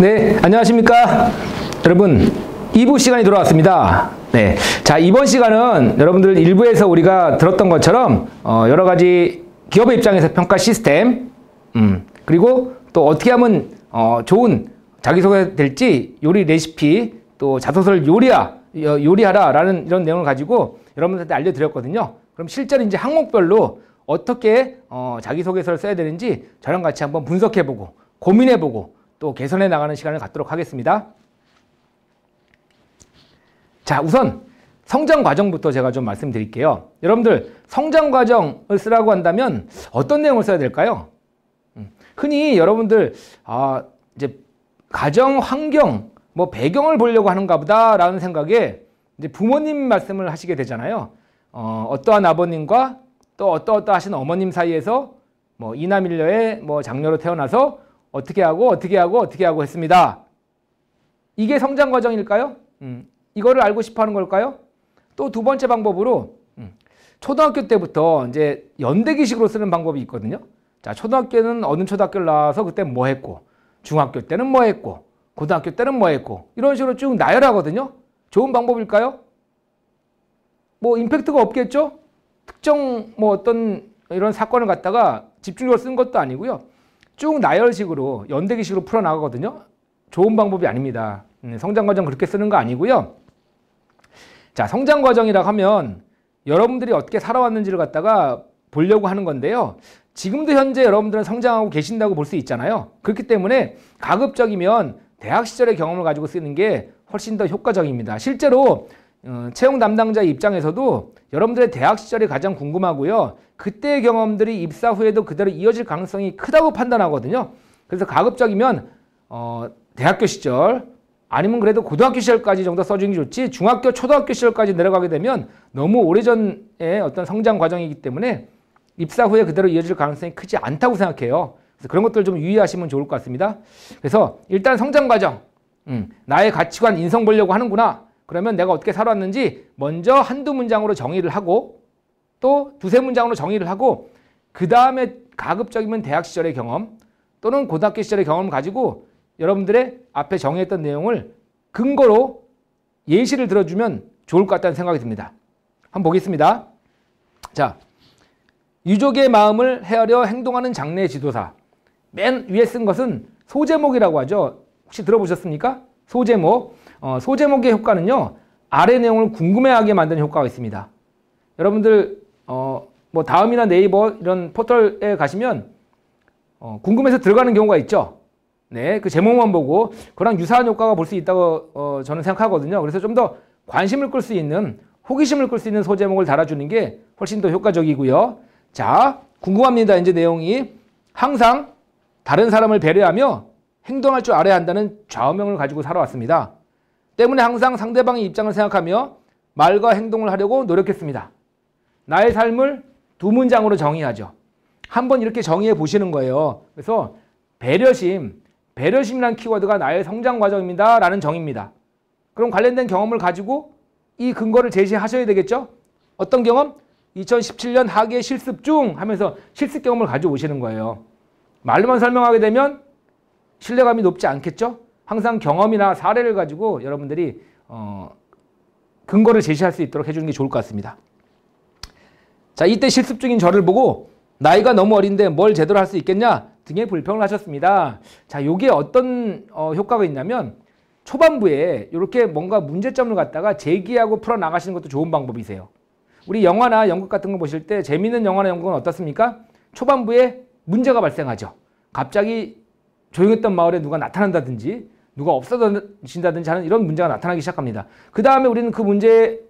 네, 안녕하십니까. 여러분, 2부 시간이 돌아왔습니다. 네. 자, 이번 시간은 여러분들 1부에서 우리가 들었던 것처럼 여러 가지 기업의 입장에서 평가 시스템, 그리고 또 어떻게 하면 좋은 자기소개가 될지 요리 레시피, 또 자소서를 요리하라 라는 이런 내용을 가지고 여러분들한테 알려드렸거든요. 그럼 실제로 이제 항목별로 어떻게 자기소개서를 써야 되는지 저랑 같이 한번 분석해보고 고민해보고 또 개선해 나가는 시간을 갖도록 하겠습니다. 자, 우선 성장 과정부터 제가 좀 말씀드릴게요. 여러분들 성장 과정을 쓰라고 한다면 어떤 내용을 써야 될까요? 흔히 여러분들 이제 가정 환경, 뭐 배경을 보려고 하는가 보다라는 생각에 이제 부모님 말씀을 하시게 되잖아요. 어떠한 아버님과 또 어떠하신 어머님 사이에서 뭐 이남일녀의 뭐 장녀로 태어나서 어떻게 하고 했습니다. 이게 성장 과정일까요? 이거를 알고 싶어 하는 걸까요? 또 두 번째 방법으로 초등학교 때부터 이제 연대기식으로 쓰는 방법이 있거든요. 자, 초등학교는 어느 초등학교를 나와서 그때 뭐 했고, 중학교 때는 뭐 했고, 고등학교 때는 뭐 했고, 이런 식으로 쭉 나열하거든요. 좋은 방법일까요? 뭐 임팩트가 없겠죠? 특정 뭐 어떤 이런 사건을 갖다가 집중적으로 쓴 것도 아니고요. 쭉 나열식으로 연대기식으로 풀어나가거든요. 좋은 방법이 아닙니다. 성장과정 그렇게 쓰는 거 아니고요. 자, 성장과정이라고 하면 여러분들이 어떻게 살아왔는지를 갖다가 보려고 하는 건데요. 지금도 현재 여러분들은 성장하고 계신다고 볼 수 있잖아요. 그렇기 때문에 가급적이면 대학 시절의 경험을 가지고 쓰는 게 훨씬 더 효과적입니다. 실제로 채용 담당자의 입장에서도 여러분들의 대학 시절이 가장 궁금하고요. 그때의 경험들이 입사 후에도 그대로 이어질 가능성이 크다고 판단하거든요. 그래서 가급적이면 대학교 시절 아니면 그래도 고등학교 시절까지 정도 써주는 게 좋지, 중학교, 초등학교 시절까지 내려가게 되면 너무 오래전의 어떤 성장 과정이기 때문에 입사 후에 그대로 이어질 가능성이 크지 않다고 생각해요. 그래서 그런 것들 좀 유의하시면 좋을 것 같습니다. 그래서 일단 성장 과정, 나의 가치관 인성 보려고 하는구나. 그러면 내가 어떻게 살아왔는지 먼저 한두 문장으로 정의를 하고 또 두세 문장으로 정의를 하고 그 다음에 가급적이면 대학 시절의 경험 또는 고등학교 시절의 경험을 가지고 여러분들의 앞에 정의했던 내용을 근거로 예시를 들어주면 좋을 것 같다는 생각이 듭니다. 한번 보겠습니다. 자, 유족의 마음을 헤아려 행동하는 장래의 지도사. 맨 위에 쓴 것은 소제목이라고 하죠. 혹시 들어보셨습니까? 소제목. 소제목의 효과는요, 아래 내용을 궁금해하게 만드는 효과가 있습니다. 여러분들 뭐 다음이나 네이버 이런 포털에 가시면 궁금해서 들어가는 경우가 있죠. 네, 그 제목만 보고 그랑 유사한 효과가 볼 수 있다고 저는 생각하거든요. 그래서 좀 더 관심을 끌 수 있는, 호기심을 끌 수 있는 소제목을 달아주는 게 훨씬 더 효과적이고요. 자, 궁금합니다. 이제 내용이 항상 다른 사람을 배려하며 행동할 줄 알아야 한다는 좌우명을 가지고 살아왔습니다. 때문에 항상 상대방의 입장을 생각하며 말과 행동을 하려고 노력했습니다. 나의 삶을 두 문장으로 정의하죠. 한번 이렇게 정의해 보시는 거예요. 그래서 배려심이라는 키워드가 나의 성장 과정입니다 라는 정의입니다. 그럼 관련된 경험을 가지고 이 근거를 제시하셔야 되겠죠. 어떤 경험? 2017년 학예 실습 중 하면서 실습 경험을 가져오시는 거예요. 말로만 설명하게 되면 신뢰감이 높지 않겠죠. 항상 경험이나 사례를 가지고 여러분들이 근거를 제시할 수 있도록 해주는 게 좋을 것 같습니다. 자, 이때 실습 중인 저를 보고 나이가 너무 어린데 뭘 제대로 할 수 있겠냐 등의 불평을 하셨습니다. 자, 요게 어떤 효과가 있냐면 초반부에 이렇게 뭔가 문제점을 갖다가 제기하고 풀어나가시는 것도 좋은 방법이세요. 우리 영화나 연극 같은 거 보실 때 재미있는 영화나 연극은 어떻습니까? 초반부에 문제가 발생하죠. 갑자기 조용했던 마을에 누가 나타난다든지 누가 없어진다든지 하는 이런 문제가 나타나기 시작합니다. 그 다음에 우리는 그 문제를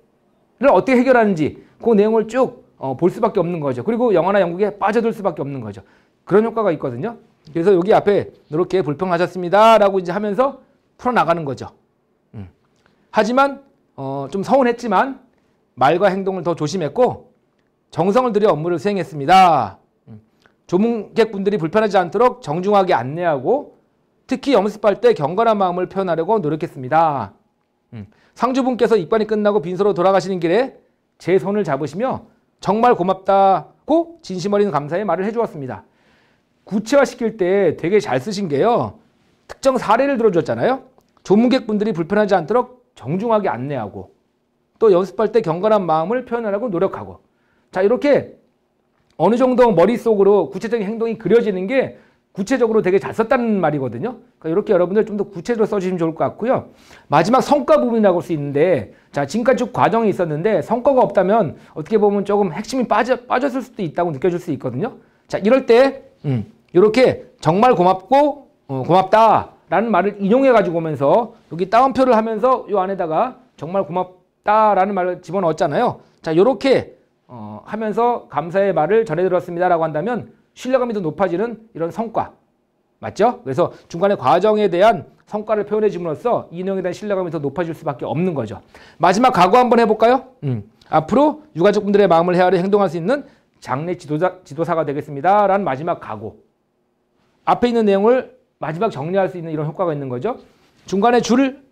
어떻게 해결하는지 그 내용을 쭉 볼 수밖에 없는 거죠. 그리고 영화나 연극에 빠져들 수밖에 없는 거죠. 그런 효과가 있거든요. 그래서 여기 앞에 이렇게 불평하셨습니다 라고 이제 하면서 풀어나가는 거죠. 하지만 좀 서운했지만 말과 행동을 더 조심했고 정성을 들여 업무를 수행했습니다. 조문객분들이 불편하지 않도록 정중하게 안내하고 특히 연습할 때 경건한 마음을 표현하려고 노력했습니다. 상주분께서 입관이 끝나고 빈소로 돌아가시는 길에 제 손을 잡으시며 정말 고맙다고 진심 어린 감사의 말을 해주었습니다. 구체화시킬 때 되게 잘 쓰신 게요. 특정 사례를 들어줬잖아요. 조문객분들이 불편하지 않도록 정중하게 안내하고 또 연습할 때 경건한 마음을 표현하려고 노력하고 자 이렇게 어느 정도 머릿속으로 구체적인 행동이 그려지는 게 구체적으로 되게 잘 썼다는 말이거든요. 그러니까 이렇게 여러분들 좀 더 구체적으로 써주시면 좋을 것 같고요. 마지막 성과 부분이라고 할 수 있는데 자 지금까지 쭉 과정이 있었는데 성과가 없다면 어떻게 보면 조금 핵심이 빠졌을 수도 있다고 느껴질 수 있거든요. 자 이럴 때 이렇게 정말 고맙고 고맙다라는 말을 인용해 가지고 오면서 여기 따옴표를 하면서 이 안에다가 정말 고맙다라는 말을 집어넣었잖아요. 자 이렇게 하면서 감사의 말을 전해드렸습니다라고 한다면 신뢰감이 더 높아지는 이런 성과 맞죠? 그래서 중간에 과정에 대한 성과를 표현해 줌으로써 이 내용에 대한 신뢰감이 더 높아질 수밖에 없는 거죠. 마지막 각오 한번 해볼까요? 앞으로 유가족분들의 마음을 헤아려 행동할 수 있는 장례 지도사가 되겠습니다. 라는 마지막 각오. 앞에 있는 내용을 마지막 정리할 수 있는 이런 효과가 있는 거죠. 중간에 줄을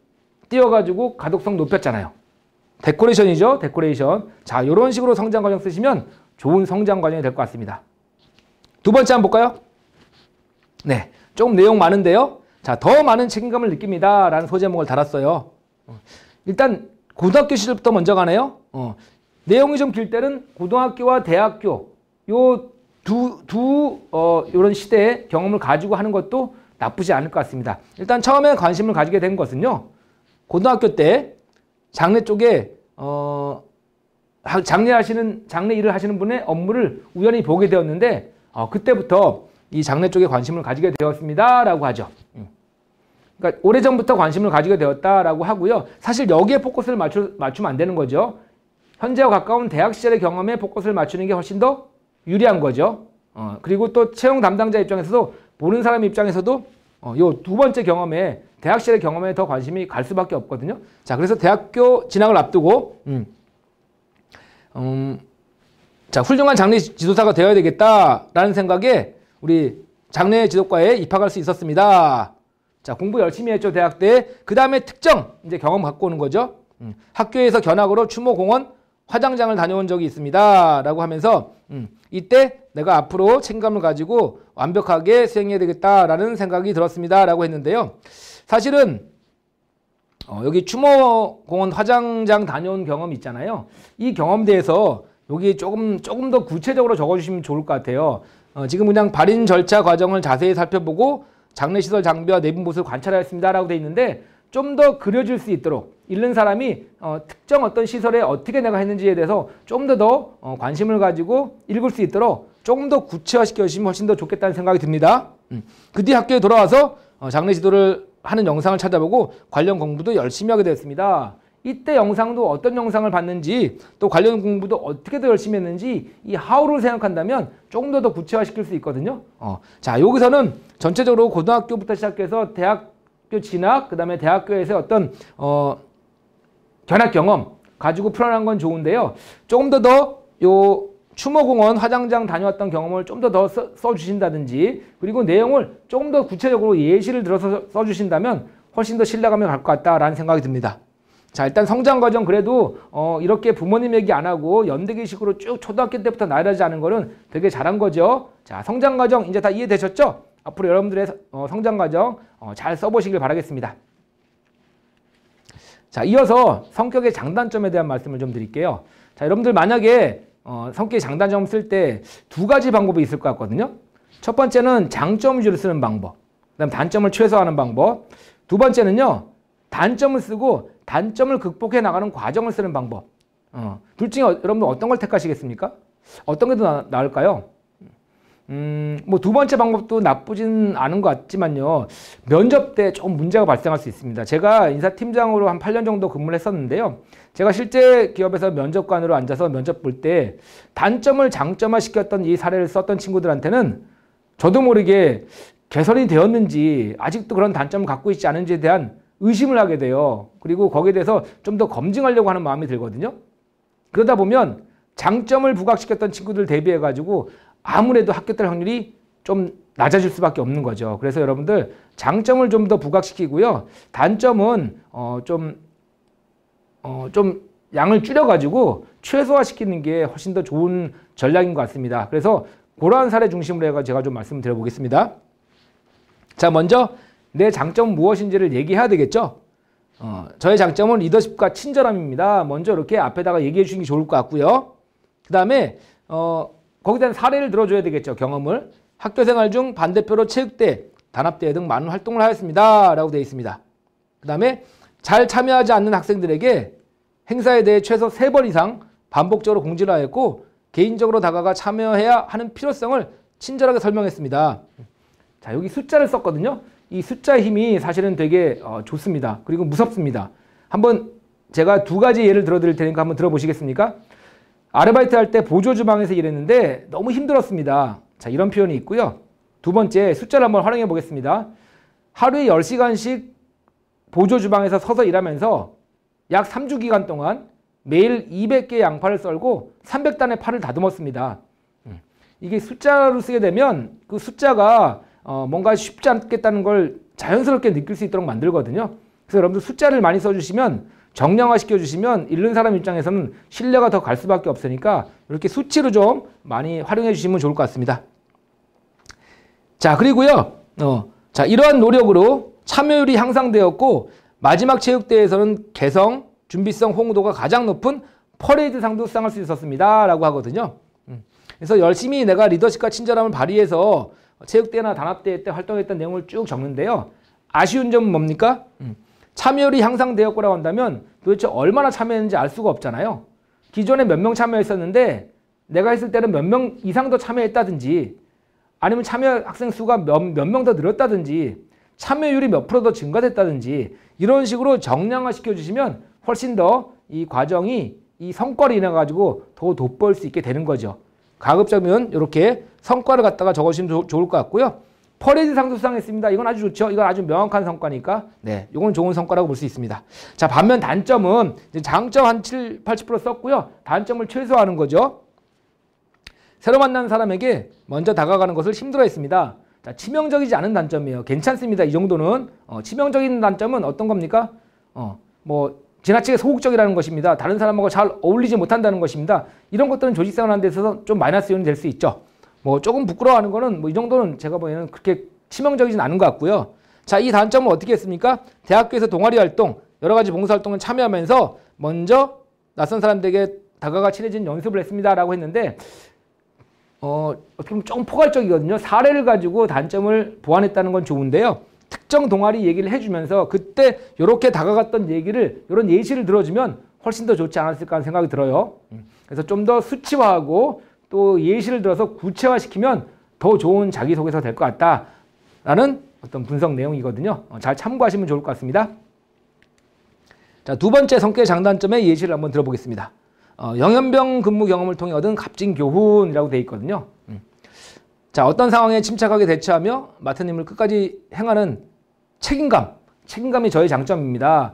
띄워가지고 가독성 높였잖아요. 데코레이션이죠. 데코레이션. 자, 이런 식으로 성장 과정 쓰시면 좋은 성장 과정이 될 것 같습니다. 두 번째 한번 볼까요? 네, 조금 내용 많은데요. 자, 더 많은 책임감을 느낍니다. 라는 소제목을 달았어요. 일단 고등학교 시절부터 먼저 가네요. 내용이 좀 길 때는 고등학교와 대학교 요 이런 시대의 경험을 가지고 하는 것도 나쁘지 않을 것 같습니다. 일단 처음에 관심을 가지게 된 것은요. 고등학교 때 장례 쪽에 장례 일을 하시는 분의 업무를 우연히 보게 되었는데 그때부터 이 장례 쪽에 관심을 가지게 되었습니다라고 하죠. 그러니까 오래전부터 관심을 가지게 되었다라고 하고요. 사실 여기에 포커스를 맞추면 안 되는 거죠. 현재와 가까운 대학 시절의 경험에 포커스를 맞추는 게 훨씬 더 유리한 거죠. 그리고 또 채용 담당자 입장에서도 보는 사람 입장에서도 요 두 번째 경험에 대학 시절의 경험에 더 관심이 갈 수밖에 없거든요. 자, 그래서 대학교 진학을 앞두고 자, 훌륭한 장례 지도사가 되어야 되겠다라는 생각에 우리 장례 지도과에 입학할 수 있었습니다. 자, 공부 열심히 했죠, 대학 때. 그 다음에 특정 이제 경험 갖고 오는 거죠. 학교에서 견학으로 추모공원 화장장을 다녀온 적이 있습니다. 라고 하면서 이때 내가 앞으로 책임감을 가지고 완벽하게 수행해야 되겠다라는 생각이 들었습니다. 라고 했는데요. 사실은 여기 추모공원 화장장 다녀온 경험 있잖아요. 이 경험에 대해서 여기 조금 더 구체적으로 적어주시면 좋을 것 같아요. 지금 그냥 발인 절차 과정을 자세히 살펴보고 장례시설 장비와 내부 모습을 관찰하였습니다. 라고 되어 있는데 좀 더 그려질 수 있도록 읽는 사람이 특정 어떤 시설에 어떻게 내가 했는지에 대해서 좀 더 관심을 가지고 읽을 수 있도록 조금 더 구체화시켜 주시면 훨씬 더 좋겠다는 생각이 듭니다. 그 뒤 학교에 돌아와서 장례 지도를 하는 영상을 찾아보고 관련 공부도 열심히 하게 되었습니다. 이때 영상도 어떤 영상을 봤는지 또 관련 공부도 어떻게 더 열심히 했는지 이 how를 생각한다면 조금 더 구체화시킬 수 있거든요. 자, 여기서는 전체적으로 고등학교부터 시작해서 대학교 진학, 그 다음에 대학교에서 어떤 견학 경험 가지고 풀어난 건 좋은데요. 조금 더 요 추모공원 화장장 다녀왔던 경험을 좀 더 써주신다든지 그리고 내용을 조금 더 구체적으로 예시를 들어서 써주신다면 훨씬 더 신뢰감이 갈 것 같다라는 생각이 듭니다. 자, 일단 성장 과정 그래도 이렇게 부모님 얘기 안 하고 연대기식으로 쭉 초등학교 때부터 나열하지 않은 거는 되게 잘한 거죠. 자, 성장 과정 이제 다 이해되셨죠? 앞으로 여러분들의 성장 과정 잘 써보시길 바라겠습니다. 자, 이어서 성격의 장단점에 대한 말씀을 좀 드릴게요. 자, 여러분들 만약에 성격의 장단점 쓸 때 두 가지 방법이 있을 것 같거든요. 첫 번째는 장점 위주로 쓰는 방법, 그 다음 단점을 최소화하는 방법. 두 번째는요, 단점을 쓰고 단점을 극복해 나가는 과정을 쓰는 방법. 둘 중에 여러분들 어떤 걸 택하시겠습니까? 어떤 게 더 나을까요? 뭐 두 번째 방법도 나쁘진 않은 것 같지만요. 면접 때 좀 문제가 발생할 수 있습니다. 제가 인사팀장으로 한 8년 정도 근무를 했었는데요. 제가 실제 기업에서 면접관으로 앉아서 면접 볼 때 단점을 장점화 시켰던 이 사례를 썼던 친구들한테는 저도 모르게 개선이 되었는지 아직도 그런 단점을 갖고 있지 않은지에 대한 의심을 하게 돼요. 그리고 거기에 대해서 좀 더 검증하려고 하는 마음이 들거든요. 그러다 보면 장점을 부각시켰던 친구들 대비해가지고 아무래도 합격될 확률이 좀 낮아질 수밖에 없는 거죠. 그래서 여러분들 장점을 좀 더 부각시키고요. 단점은 좀 양을 줄여가지고 최소화시키는 게 훨씬 더 좋은 전략인 것 같습니다. 그래서 그러한 사례 중심으로 해서 제가 좀 말씀을 드려보겠습니다. 자, 먼저 내 장점은 무엇인지를 얘기해야 되겠죠. 저의 장점은 리더십과 친절함입니다. 먼저 이렇게 앞에다가 얘기해 주시는 게 좋을 것 같고요. 그 다음에 거기에 대한 사례를 들어줘야 되겠죠. 경험을. 학교생활 중 반대표로 체육대, 단합대회 등 많은 활동을 하였습니다. 라고 되어 있습니다. 그 다음에 잘 참여하지 않는 학생들에게 행사에 대해 최소 3번 이상 반복적으로 공지를 하였고 개인적으로 다가가 참여해야 하는 필요성을 친절하게 설명했습니다. 자, 여기 숫자를 썼거든요. 이 숫자의 힘이 사실은 되게 좋습니다. 그리고 무섭습니다. 한번 제가 2가지 예를 들어드릴 테니까 한번 들어보시겠습니까? 아르바이트 할 때 보조주방에서 일했는데 너무 힘들었습니다. 자, 이런 표현이 있고요. 2번째, 숫자를 한번 활용해 보겠습니다. 하루에 10시간씩 보조주방에서 서서 일하면서 약 3주 기간 동안 매일 200개의 양파를 썰고 300단의 파를 다듬었습니다. 이게 숫자로 쓰게 되면 그 숫자가 뭔가 쉽지 않겠다는 걸 자연스럽게 느낄 수 있도록 만들거든요. 그래서 여러분들 숫자를 많이 써주시면 정량화시켜 주시면 읽는 사람 입장에서는 신뢰가 더 갈 수밖에 없으니까 이렇게 수치로 좀 많이 활용해 주시면 좋을 것 같습니다. 자, 그리고요. 자, 이러한 노력으로 참여율이 향상되었고 마지막 체육대회에서는 개성, 준비성, 홍도가 가장 높은 퍼레이드상도 수상할 수 있었습니다. 라고 하거든요. 그래서 열심히 내가 리더십과 친절함을 발휘해서 체육대회나 단합대회 때 활동했던 내용을 쭉 적는데요. 아쉬운 점은 뭡니까? 참여율이 향상되었고라고 한다면 도대체 얼마나 참여했는지 알 수가 없잖아요. 기존에 몇 명 참여했었는데 내가 했을 때는 몇 명 이상 더 참여했다든지 아니면 참여 학생 수가 몇 명 더 늘었다든지 참여율이 몇 프로 더 증가됐다든지 이런 식으로 정량화 시켜주시면 훨씬 더 이 과정이 이 성과를 인해 가지고 더 돋보일 수 있게 되는 거죠. 가급적이면 이렇게 성과를 갖다가 적어주시면 좋을 것 같고요. 퍼레이드상도 수상했습니다. 이건 아주 좋죠. 이건 아주 명확한 성과니까 네, 이건 좋은 성과라고 볼 수 있습니다. 자, 반면 단점은 이제 장점 한 80% 썼고요. 단점을 최소화하는 거죠. 새로 만난 사람에게 먼저 다가가는 것을 힘들어했습니다. 자, 치명적이지 않은 단점이에요. 괜찮습니다. 이 정도는. 치명적인 단점은 어떤 겁니까? 뭐 지나치게 소극적이라는 것입니다. 다른 사람하고 잘 어울리지 못한다는 것입니다. 이런 것들은 조직생활하는 데 있어서 좀 마이너스 요인이 될 수 있죠. 뭐 조금 부끄러워하는 거는 뭐 이 정도는 제가 보기에는 그렇게 치명적이진 않은 것 같고요. 자, 이 단점은 어떻게 했습니까? 대학교에서 동아리 활동, 여러 가지 봉사활동을 참여하면서 먼저 낯선 사람들에게 다가가 친해진 연습을 했습니다라고 했는데 어떻게 보면 조금 포괄적이거든요. 사례를 가지고 단점을 보완했다는 건 좋은데요. 특정 동아리 얘기를 해주면서 그때 이렇게 다가갔던 얘기를 이런 예시를 들어주면 훨씬 더 좋지 않았을까 하는 생각이 들어요. 그래서 좀 더 수치화하고 또 예시를 들어서 구체화시키면 더 좋은 자기소개서 될 것 같다라는 어떤 분석 내용이거든요. 잘 참고하시면 좋을 것 같습니다. 자, 2번째 성격의 장단점의 예시를 한번 들어보겠습니다. 영연병 근무 경험을 통해 얻은 값진 교훈이라고 되어 있거든요. 자, 어떤 상황에 침착하게 대처하며 맡은 임무를 끝까지 행하는 책임감이 저의 장점입니다.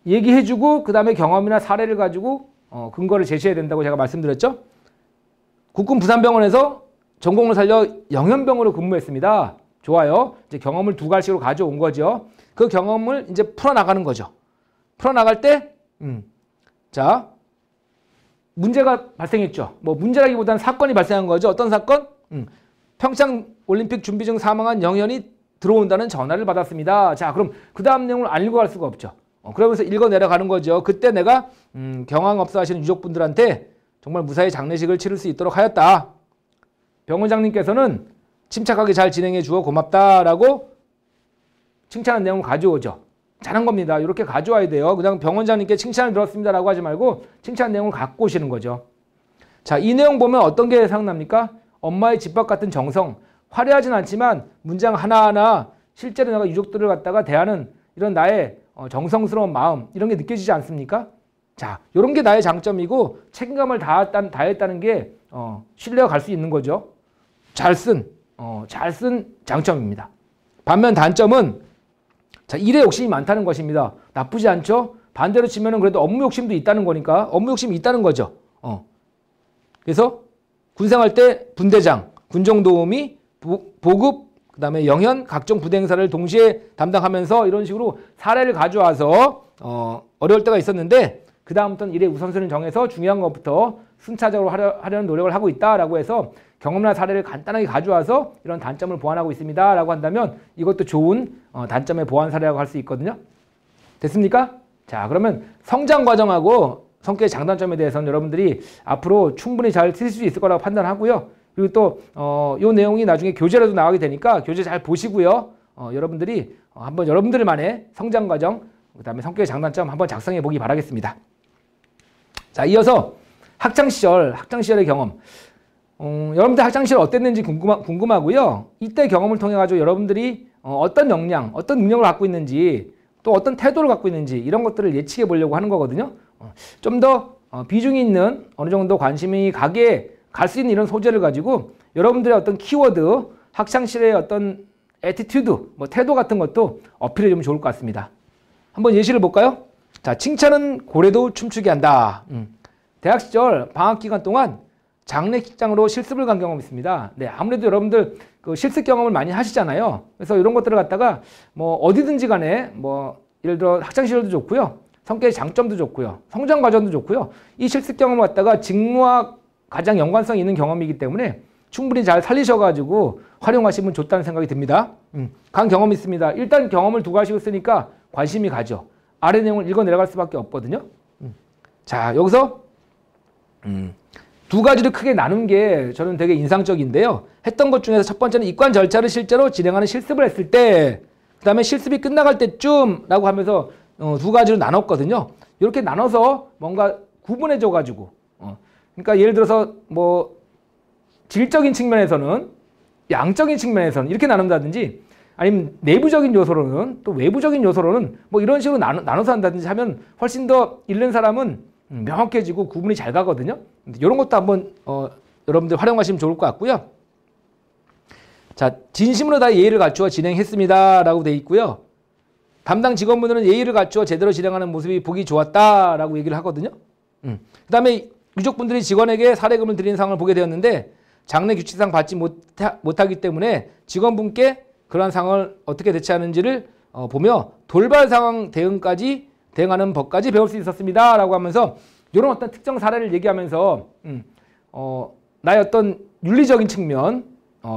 얘기해주고 그 다음에 경험이나 사례를 가지고 근거를 제시해야 된다고 제가 말씀드렸죠. 국군 부산병원에서 전공을 살려 영연병으로 근무했습니다. 좋아요. 이제 경험을 2가지로 가져온 거죠. 그 경험을 이제 풀어나가는 거죠. 풀어나갈 때, 자, 문제가 발생했죠. 뭐 문제라기보다는 사건이 발생한 거죠. 어떤 사건? 평창 올림픽 준비 중 사망한 영연이 들어온다는 전화를 받았습니다. 자, 그럼 그 다음 내용을 안 읽어갈 수가 없죠. 그러면서 읽어 내려가는 거죠. 그때 내가 경황업소 하시는 유족분들한테 정말 무사히 장례식을 치를 수 있도록 하였다. 병원장님께서는 침착하게 잘 진행해 주어 고맙다라고 칭찬한 내용을 가져오죠. 잘한 겁니다. 이렇게 가져와야 돼요. 그냥 병원장님께 칭찬을 들었습니다라고 하지 말고 칭찬 내용을 갖고 오시는 거죠. 자, 이 내용 보면 어떤 게 생각납니까? 엄마의 집밥 같은 정성, 화려하진 않지만 문장 하나하나 실제로 내가 유족들을 갖다가 대하는 이런 나의 정성스러운 마음, 이런 게 느껴지지 않습니까? 자, 이런 게 나의 장점이고 책임감을 다했다는 게 신뢰가 갈 수 있는 거죠. 잘 쓴 장점입니다. 반면 단점은 자, 일에 욕심이 많다는 것입니다. 나쁘지 않죠? 반대로 치면은 그래도 업무 욕심도 있다는 거니까 업무 욕심이 있다는 거죠. 그래서 군생활 때 분대장, 군정도우미, 보급, 그 다음에 영현, 각종 부대 행사를 동시에 담당하면서 이런 식으로 사례를 가져와서 어려울 때가 있었는데 그 다음부터는 일의 우선순위를 정해서 중요한 것부터 순차적으로 하려는 노력을 하고 있다라고 해서 경험이나 사례를 간단하게 가져와서 이런 단점을 보완하고 있습니다 라고 한다면 이것도 좋은 단점의 보완 사례라고 할 수 있거든요. 됐습니까? 자, 그러면 성장 과정하고 성격의 장단점에 대해서는 여러분들이 앞으로 충분히 잘 쓰실 수 있을 거라고 판단하고요. 그리고 또 이 내용이 나중에 교재라도 나가게 되니까 교재 잘 보시고요. 여러분들이 한번 여러분들만의 성장 과정, 그다음에 성격의 장단점 한번 작성해 보기 바라겠습니다. 자, 이어서 학창시절의 경험. 여러분들 학창시절 어땠는지 궁금하고요. 이때 경험을 통해 가지고 여러분들이 어떤 역량, 어떤 능력을 갖고 있는지 또 어떤 태도를 갖고 있는지 이런 것들을 예측해 보려고 하는 거거든요. 좀 더 비중이 있는 어느 정도 관심이 가게 갈 수 있는 이런 소재를 가지고 여러분들의 어떤 키워드, 학창시절의 어떤 애티튜드, 뭐 태도 같은 것도 어필해 주면 좋을 것 같습니다. 한번 예시를 볼까요? 자, 칭찬은 고래도 춤추게 한다. 대학 시절 방학 기간 동안 장례식장으로 실습을 간 경험이 있습니다. 네, 아무래도 여러분들 그 실습 경험을 많이 하시잖아요. 그래서 이런 것들을 갖다가 뭐 어디든지 간에 뭐 예를 들어 학창시절도 좋고요. 성격의 장점도 좋고요. 성장 과정도 좋고요. 이 실습 경험을 갖다가 직무와 가장 연관성이 있는 경험이기 때문에 충분히 잘 살리셔가지고 활용하시면 좋다는 생각이 듭니다. 간 경험이 있습니다. 일단 경험을 두고 하시고 있으니까 관심이 가죠. 아래 내용을 읽어 내려갈 수밖에 없거든요. 자, 여기서 두 가지를 크게 나눈 게 저는 되게 인상적인데요. 했던 것 중에서 첫 번째는 입관 절차를 실제로 진행하는 실습을 했을 때, 그 다음에 실습이 끝나갈 때쯤 라고 하면서 두 가지로 나눴거든요. 이렇게 나눠서 뭔가 구분해줘가지고 그러니까 예를 들어서 뭐 질적인 측면에서는, 양적인 측면에서는 이렇게 나눈다든지 아니면 내부적인 요소로는 또 외부적인 요소로는 뭐 이런 식으로 나눠서 한다든지 하면 훨씬 더 읽는 사람은 명확해지고 구분이 잘 가거든요. 이런 것도 한번 여러분들 활용하시면 좋을 것 같고요. 자, 진심으로 다 예의를 갖추어 진행했습니다 라고 돼 있고요. 담당 직원분들은 예의를 갖추어 제대로 진행하는 모습이 보기 좋았다 라고 얘기를 하거든요. 그 다음에 유족분들이 직원에게 사례금을 드리는 상황을 보게 되었는데 장례 규칙상 받지 못하기 때문에 직원분께 그러한 상황을 어떻게 대처하는지를 보며 돌발 상황 대응하는 법까지 배울 수 있었습니다 라고 하면서 이런 어떤 특정 사례를 얘기하면서 나의 어떤 윤리적인 측면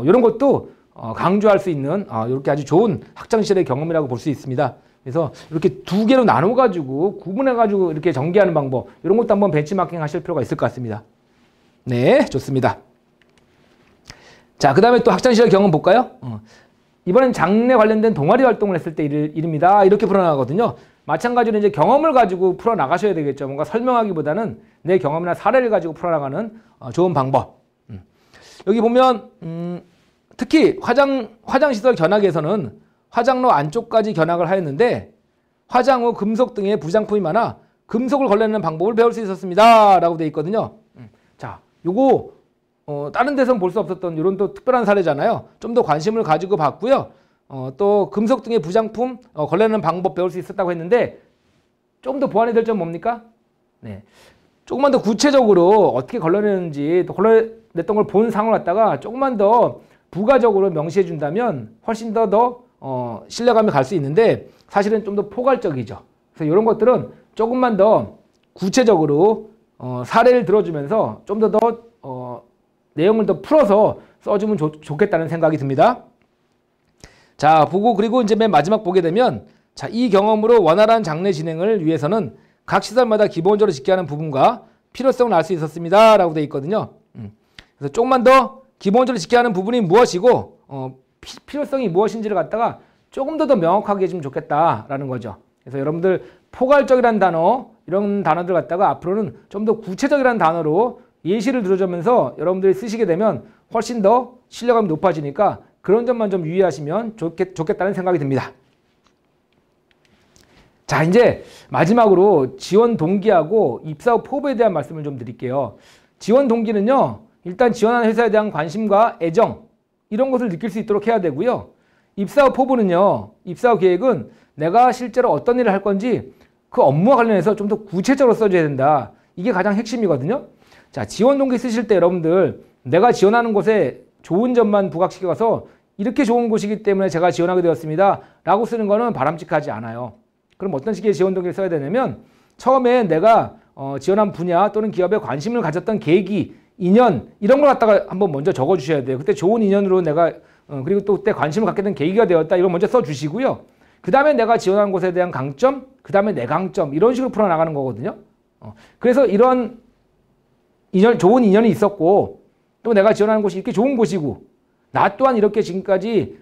이런 것도 강조할 수 있는 이렇게 아주 좋은 학창시절의 경험이라고 볼 수 있습니다. 그래서 이렇게 두 개로 나눠가지고 구분해가지고 이렇게 전개하는 방법 이런 것도 한번 벤치마킹 하실 필요가 있을 것 같습니다. 네, 좋습니다. 자, 그 다음에 또 학창시절 경험 볼까요? 이번엔 장례 관련된 동아리 활동을 했을 때 일입니다. 이렇게 풀어나가거든요. 마찬가지로 이제 경험을 가지고 풀어나가셔야 되겠죠. 뭔가 설명하기보다는 내 경험이나 사례를 가지고 풀어나가는 좋은 방법. 여기 보면 특히 화장시설 견학에서는 화장로 안쪽까지 견학을 하였는데 화장 후 금속 등의 부장품이 많아 금속을 걸러내는 방법을 배울 수 있었습니다 라고 되어 있거든요. 자, 요거 다른 데서는 볼 수 없었던 이런 또 특별한 사례잖아요. 좀 더 관심을 가지고 봤고요. 또 금속 등의 부장품 걸러내는 방법 배울 수 있었다고 했는데 좀 더 보완이 될 점 뭡니까? 네, 조금만 더 구체적으로 어떻게 걸러내는지 또 걸러냈던 걸 본 상황을 갖다가 조금만 더 부가적으로 명시해 준다면 훨씬 더 신뢰감이 갈 수 있는데 사실은 좀 더 포괄적이죠. 그래서 이런 것들은 조금만 더 구체적으로 사례를 들어주면서 좀 더 내용을 더 풀어서 써주면 좋겠다는 생각이 듭니다. 자, 보고 그리고 이제 맨 마지막 보게 되면 자, 이 경험으로 원활한 장례 진행을 위해서는 각 시설마다 기본적으로 지켜야 하는 부분과 필요성을 알 수 있었습니다 라고 되어 있거든요. 그래서 조금만 더 기본적으로 지켜야 하는 부분이 무엇이고 필요성이 무엇인지를 갖다가 조금 더 명확하게 해주면 좋겠다라는 거죠. 그래서 여러분들 포괄적이라는 단어 이런 단어들 갖다가 앞으로는 좀 더 구체적이라는 단어로 예시를 들어주면서 여러분들이 쓰시게 되면 훨씬 더 신뢰감이 높아지니까 그런 점만 좀 유의하시면 좋겠다는 생각이 듭니다. 자, 이제 마지막으로 지원 동기하고 입사 후 포부에 대한 말씀을 좀 드릴게요. 지원 동기는요, 일단 지원하는 회사에 대한 관심과 애정 이런 것을 느낄 수 있도록 해야 되고요. 입사 후 포부는요, 입사 후 계획은 내가 실제로 어떤 일을 할 건지 그 업무와 관련해서 좀 더 구체적으로 써줘야 된다. 이게 가장 핵심이거든요. 자, 지원 동기 쓰실 때 여러분들 내가 지원하는 곳에 좋은 점만 부각시켜서 이렇게 좋은 곳이기 때문에 제가 지원하게 되었습니다 라고 쓰는 거는 바람직하지 않아요. 그럼 어떤 식의 지원 동기를 써야 되냐면 처음에 내가 지원한 분야 또는 기업에 관심을 가졌던 계기 인연 이런 걸 갖다가 한번 먼저 적어 주셔야 돼요. 그때 좋은 인연으로 내가 그리고 또 그때 관심을 갖게 된 계기가 되었다. 이걸 먼저 써 주시고요. 그 다음에 내가 지원한 곳에 대한 강점, 그 다음에 내 강점 이런 식으로 풀어나가는 거거든요. 그래서 이런 좋은 인연이 있었고 또 내가 지원하는 곳이 이렇게 좋은 곳이고 나 또한 이렇게 지금까지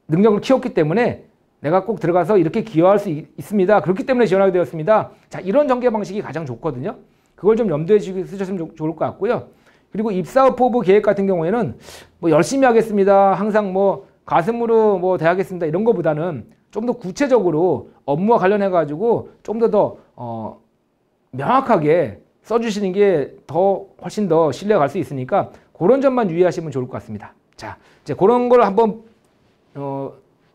능력을 키웠기 때문에 내가 꼭 들어가서 이렇게 기여할 수 있습니다. 그렇기 때문에 지원하게 되었습니다. 자, 이런 전개 방식이 가장 좋거든요. 그걸 좀 염두에 쓰셨으면 좋을 것 같고요. 그리고 입사업 포부 계획 같은 경우에는 뭐 열심히 하겠습니다. 항상 뭐 가슴으로 뭐 대하겠습니다. 이런 거보다는 좀 더 구체적으로 업무와 관련해 가지고 좀 더 명확하게 써주시는 게 훨씬 더 신뢰가 갈 수 있으니까 그런 점만 유의하시면 좋을 것 같습니다. 자, 이제 그런 걸 한번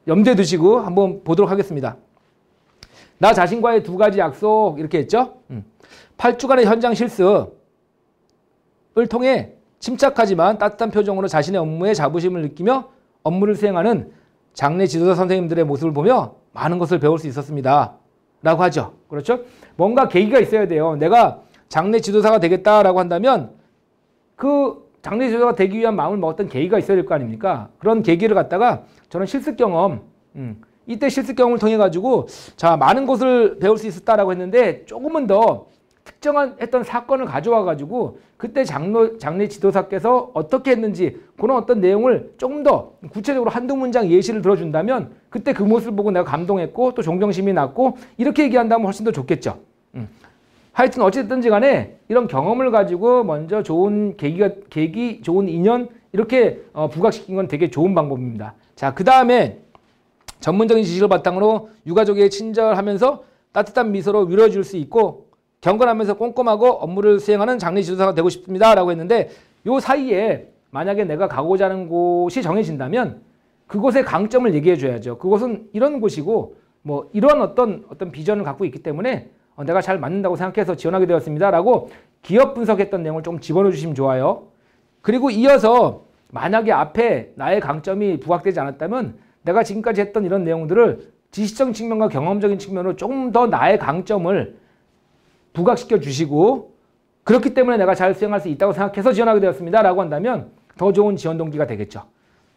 염두에 두시고 한번 보도록 하겠습니다. 나 자신과의 2가지 약속 이렇게 했죠. 8주간의 현장 실습을 통해 침착하지만 따뜻한 표정으로 자신의 업무에 자부심을 느끼며 업무를 수행하는 장래 지도자 선생님들의 모습을 보며 많은 것을 배울 수 있었습니다. 라고 하죠. 그렇죠? 뭔가 계기가 있어야 돼요. 내가 장래 지도사가 되겠다라고 한다면 그 장래 지도자가 되기 위한 마음을 먹었던 계기가 있어야 될 거 아닙니까? 그런 계기를 갖다가 저는 실습 경험, 이때 실습 경험을 통해 가지고 자, 많은 것을 배울 수 있었다라고 했는데 조금은 더 특정한 했던 사건을 가져와 가지고 그때 장래 지도사께서 어떻게 했는지 그런 어떤 내용을 조금 더 구체적으로 한두 문장 예시를 들어준다면 그때 그 모습을 보고 내가 감동했고 또 존경심이 났고 이렇게 얘기한다면 훨씬 더 좋겠죠. 하여튼 어쨌든지 간에 이런 경험을 가지고 먼저 좋은 계기, 좋은 인연 이렇게 부각시킨 건 되게 좋은 방법입니다. 자, 그 다음에 전문적인 지식을 바탕으로 유가족에게 친절하면서 따뜻한 미소로 위로해 줄 수 있고 경건하면서 꼼꼼하고 업무를 수행하는 장래 지도사가 되고 싶습니다. 라고 했는데 요 사이에 만약에 내가 가고자 하는 곳이 정해진다면 그곳의 강점을 얘기해 줘야죠. 그곳은 이런 곳이고 뭐 이런 어떤 비전을 갖고 있기 때문에 내가 잘 맞는다고 생각해서 지원하게 되었습니다. 라고 기업 분석했던 내용을 좀 집어넣어 주시면 좋아요. 그리고 이어서 만약에 앞에 나의 강점이 부각되지 않았다면 내가 지금까지 했던 이런 내용들을 지식적인 측면과 경험적인 측면으로 조금 더 나의 강점을 부각시켜 주시고 그렇기 때문에 내가 잘 수행할 수 있다고 생각해서 지원하게 되었습니다. 라고 한다면 더 좋은 지원 동기가 되겠죠.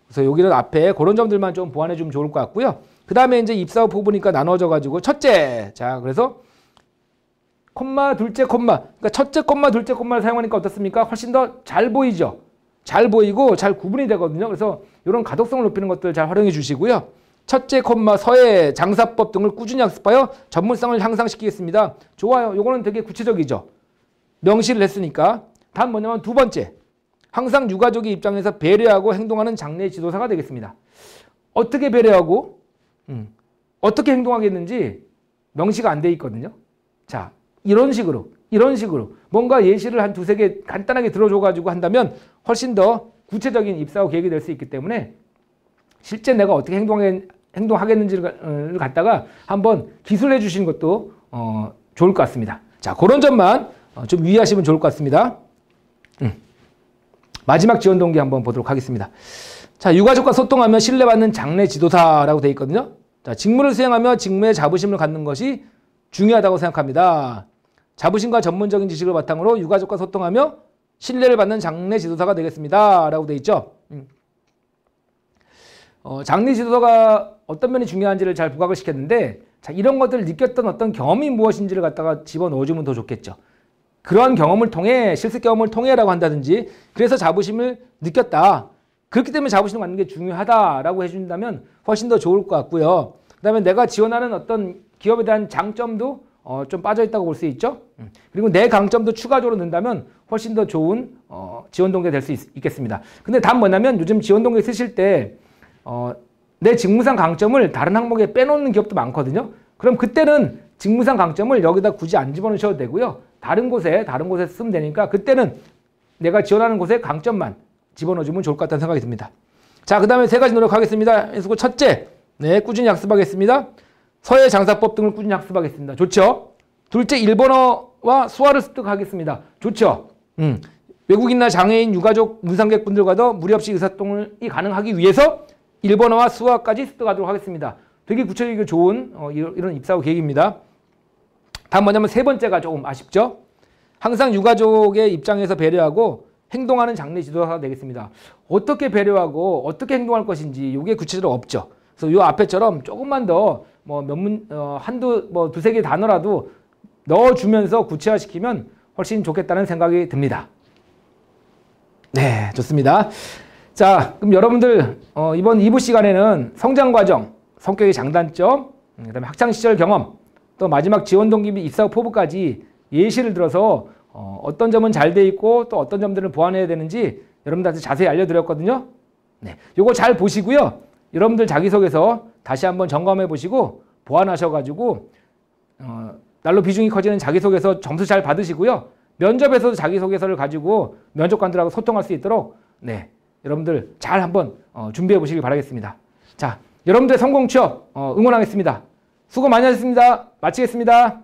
그래서 여기는 앞에 그런 점들만 좀 보완해 주면 좋을 것 같고요. 그 다음에 이제 입사 후 부분이니까 나눠져 가지고 첫째, 자, 그래서 콤마, 둘째 콤마. 그러니까 첫째 콤마, 둘째 콤마를 사용하니까 어떻습니까? 훨씬 더 잘 보이죠. 잘 보이고 잘 구분이 되거든요. 그래서 이런 가독성을 높이는 것들 잘 활용해 주시고요. 첫째 콤마, 서예, 장사법 등을 꾸준히 학습하여 전문성을 향상시키겠습니다. 좋아요. 요거는 되게 구체적이죠. 명시를 했으니까. 다음 뭐냐면 두 번째. 항상 유가족의 입장에서 배려하고 행동하는 장래 지도사가 되겠습니다. 어떻게 배려하고 어떻게 행동하겠는지 명시가 안 돼 있거든요. 자, 이런 식으로 뭔가 예시를 한 두세 개 간단하게 들어줘가지고 한다면 훨씬 더 구체적인 입사 후 계획이 될 수 있기 때문에 실제 내가 어떻게 행동하겠는지를 갖다가 한번 기술해 주시는 것도 좋을 것 같습니다. 자, 그런 점만 좀 유의하시면 좋을 것 같습니다. 마지막 지원 동기 한번 보도록 하겠습니다. 자, 유가족과 소통하며 신뢰받는 장래 지도사라고 되어 있거든요. 자, 직무를 수행하며 직무에 자부심을 갖는 것이 중요하다고 생각합니다. 자부심과 전문적인 지식을 바탕으로 유가족과 소통하며 신뢰를 받는 장래 지도사가 되겠습니다. 라고 되어 있죠. 장래 지도사가 어떤 면이 중요한지를 잘 부각을 시켰는데 자, 이런 것들을 느꼈던 어떤 경험이 무엇인지를 갖다가 집어넣어주면 더 좋겠죠. 그러한 경험을 통해 실습 경험을 통해라고 한다든지 그래서 자부심을 느꼈다. 그렇기 때문에 자부심을 갖는 게 중요하다라고 해준다면 훨씬 더 좋을 것 같고요. 그 다음에 내가 지원하는 어떤 기업에 대한 장점도 좀 빠져있다고 볼 수 있죠. 그리고 내 강점도 추가적으로 넣는다면 훨씬 더 좋은 지원 동기가 될 수 있겠습니다. 근데 단 뭐냐면 요즘 지원 동기 쓰실 때 내 직무상 강점을 다른 항목에 빼놓는 기업도 많거든요. 그럼 그때는 직무상 강점을 여기다 굳이 안 집어넣으셔도 되고요. 다른 곳에 쓰면 되니까 그때는 내가 지원하는 곳에 강점만 집어넣어주면 좋을 것 같다는 생각이 듭니다. 자, 그 다음에 세 가지 노력하겠습니다. 그래서 첫째, 네, 꾸준히 학습하겠습니다. 서예 장사법 등을 꾸준히 학습하겠습니다. 좋죠? 둘째, 일본어와 수화를 습득하겠습니다. 좋죠? 외국인이나 장애인, 유가족, 문상객분들과도 무리 없이 의사소통이 가능하기 위해서 일본어와 수화까지 습득하도록 하겠습니다. 되게 구체적이고 좋은 이런 입사 후 계획입니다. 다음 뭐냐면 세 번째가 조금 아쉽죠? 항상 유가족의 입장에서 배려하고 행동하는 장래 지도사가 되겠습니다. 어떻게 배려하고 어떻게 행동할 것인지 이게 구체적으로 없죠. 그래서 요 앞에처럼 조금만 더 뭐 두세 개 단어라도 넣어주면서 구체화시키면 훨씬 좋겠다는 생각이 듭니다. 네, 좋습니다. 자, 그럼 여러분들 이번 2부 시간에는 성장과정, 성격의 장단점, 그다음에 학창시절 경험, 또 마지막 지원 동기 및 입사 후 포부까지 예시를 들어서 어떤 점은 잘 돼 있고 또 어떤 점들을 보완해야 되는지 여러분들한테 자세히 알려드렸거든요. 네, 요거 잘 보시고요. 여러분들 자기소개서 다시 한번 점검해 보시고 보완하셔가지고 날로 비중이 커지는 자기소개서 점수 잘 받으시고요. 면접에서도 자기소개서를 가지고 면접관들하고 소통할 수 있도록 네, 여러분들 잘 한번 준비해 보시길 바라겠습니다. 자, 여러분들의 성공 취업 응원하겠습니다. 수고 많이 하셨습니다. 마치겠습니다.